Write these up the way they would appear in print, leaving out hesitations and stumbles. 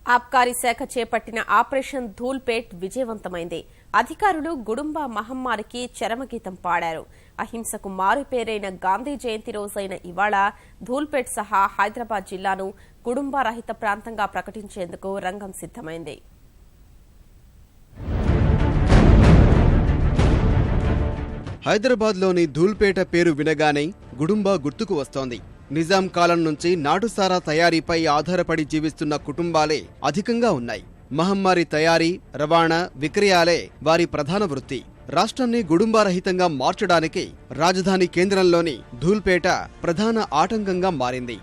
ఆబ్కారీ శాఖ చేపట్టిన ఆపరేషన్ ధూల్పేట్ విజయవంతమైంది. అధికారులు గుడుంబా మహమ్మారికి చరమగీతం పాడారు. అహింసకు మారుపేరైన గాంధీ జయంతి రోజైన ఇవాళ ధూల్పేట్ సహా హైదరాబాద్ జిల్లాను గుడుంబా రహిత ప్రాంతంగా ప్రకటించేందుకు రంగం సిద్దమైంది. హైదరాబాద్లోని ధూల్పేట పేరు వినగానే గుడుంబా గుర్తుకు వస్తోంది. నిజాం కాలం నుంచి నాటుసారా తయారీపై ఆధారపడి జీవిస్తున్న కుటుంబాలే అధికంగా ఉన్నాయి. మహమ్మారి తయారీ, రవాణా, విక్రయాలే వారి ప్రధాన వృత్తి. రాష్ట్రాన్ని గుడుంబారహితంగా మార్చడానికి రాజధాని కేంద్రంలోని ధూల్పేట ప్రధాన ఆటంకంగా మారింది.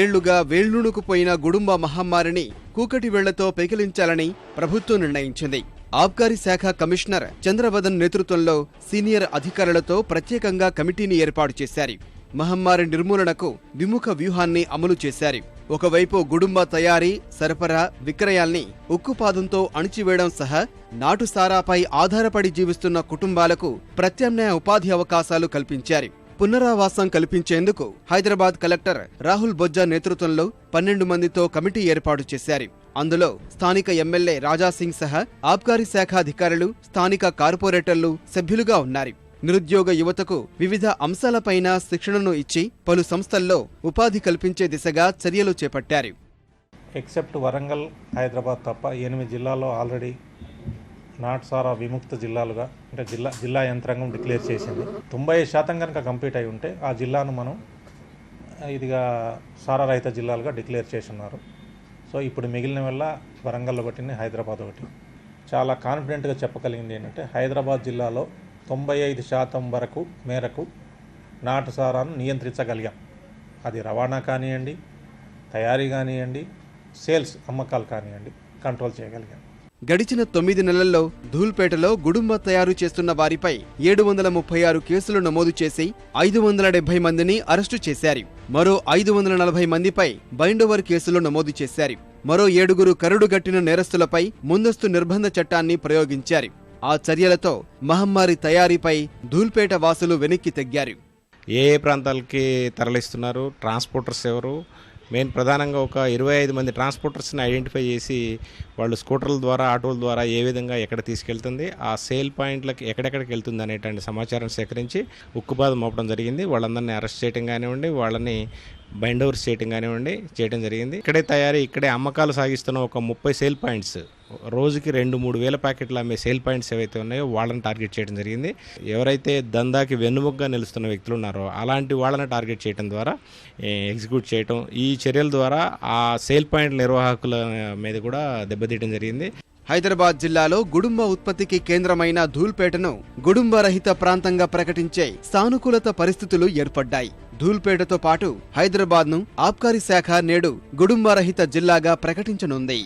ఏళ్లుగా వేళ్లుణుకుపోయిన గుడుంబా మహమ్మారిని కూకటి వేళ్లతో పెకిలించాలని ప్రభుత్వం నిర్ణయించింది. ఆబ్కారీ శాఖ కమిషనర్ చంద్రవదన్ నేతృత్వంలో సీనియర్ అధికారులతో ప్రత్యేకంగా కమిటీని ఏర్పాటు చేశారు. మహమ్మారి నిర్మూలనకు విముఖ వ్యూహాన్ని అమలు చేశారు. ఒకవైపు గుడుంబా తయారీ, సరఫరా, విక్రయాల్ని ఉక్కుపాదంతో అణిచివేయడం సహా నాటుసారాపై ఆధారపడి జీవిస్తున్న కుటుంబాలకు ప్రత్యామ్నాయ ఉపాధి అవకాశాలు కల్పించారు. పునరావాసం కల్పించేందుకు హైదరాబాద్ కలెక్టర్ రాహుల్ బొజ్జా నేతృత్వంలో 12 మందితో కమిటీ ఏర్పాటు చేశారు. అందులో స్థానిక ఎమ్మెల్యే రాజాసింగ్ సహా ఆబ్కారీ శాఖ అధికారులు, స్థానిక కార్పొరేటర్లు సభ్యులుగా ఉన్నారు. నిరుద్యోగ యువతకు వివిధ అంశాలపైన శిక్షణను ఇచ్చి పలు సంస్థల్లో ఉపాధి కల్పించే దిశగా చర్యలు చేపట్టారు. ఎక్సెప్ట్ వరంగల్, హైదరాబాద్ తప్ప 8 జిల్లాల్లో ఆల్రెడీ నాటుసారా విముక్త జిల్లాలుగా అంటే జిల్లా యంత్రాంగం డిక్లేర్ చేసింది. 90% కనుక కంప్లీట్ అయి ఉంటే ఆ జిల్లాను మనం ఇదిగా సారా రహిత జిల్లాలుగా డిక్లేర్ చేస్తున్నారు. సో ఇప్పుడు మిగిలిన వల్ల వరంగల్ ఒకటి, హైదరాబాద్ ఒకటి. చాలా కాన్ఫిడెంట్గా చెప్పగలిగింది ఏంటంటే హైదరాబాద్ జిల్లాలో 95% మేరకు నాటుసారాను నియంత్రించగలిగాం. అది రవాణా కానివ్వండి, తయారీ కానివ్వండి, సేల్స్ అమ్మకాలు కానివ్వండి, కంట్రోల్ చేయగలిగాం. గడిచిన 9 నెలల్లో ధూల్పేటలో గుడుంబా తయారు చేస్తున్న వారిపై 736 కేసులు నమోదు చేసి 570 మందిని అరెస్టు చేశారు. మరో 540 మందిపై బైండోవర్ కేసులు నమోదు చేశారు. మరో 7 కరడుగట్టిన నేరస్తులపై ముందస్తు నిర్బంధ చట్టాన్ని ప్రయోగించారు. ఆ చర్యలతో మహమ్మారి తయారీపై ధూల్పేట వాసులు వెనక్కి తగ్గారు. ఏ ప్రాంతాలకి తరలిస్తున్నారు, ట్రాన్స్పోర్టర్స్ ఎవరు, మెయిన్ ప్రధానంగా ఒక 25 మంది ట్రాన్స్పోర్టర్స్ని ఐడెంటిఫై చేసి వాళ్ళు స్కూటర్ల ద్వారా, ఆటోల ద్వారా ఏ విధంగా ఎక్కడ తీసుకెళ్తుంది, ఆ సేల్ పాయింట్లకు ఎక్కడెక్కడికి వెళ్తుంది అనేటువంటి సమాచారం సేకరించి ఉక్కుపాదం మోపడం జరిగింది. వాళ్ళందరినీ అరెస్ట్ చేయడం కానివ్వండి, వాళ్ళని బైండ్ ఓవర్ చేయడం జరిగింది. ఇక్కడే తయారీ, ఇక్కడే అమ్మకాలు సాగిస్తున్న ఒక 30 సేల్ పాయింట్స్, రోజుకి 2-3 వేల ప్యాకెట్లు అమ్మే సేల్ పాయింట్స్ ఏవైతే ఉన్నాయో వాళ్ళని టార్గెట్ చేయడం జరిగింది. ఎవరైతే దందాకి వెన్నుముగ్గా నిలుస్తున్న వ్యక్తులు ఉన్నారో అలాంటి వాళ్ళని టార్గెట్ చేయడం ద్వారా ఎగ్జిక్యూట్ చేయడం, ఈ చర్యల ద్వారా ఆ సేల్ పాయింట్ నిర్వాహకుల మీద కూడా దెబ్బతీయడం జరిగింది. హైదరాబాద్ జిల్లాలో గుడుంబా ఉత్పత్తికి కేంద్రమైన ధూల్పేటను గుడుంబా రహిత ప్రాంతంగా ప్రకటించే సానుకూలత పరిస్థితులు ఏర్పడ్డాయి. ధూల్పేటతో పాటు హైదరాబాద్ను ఆబ్కారీ శాఖ నేడు గుడుంబా రహిత జిల్లాగా ప్రకటించనుంది.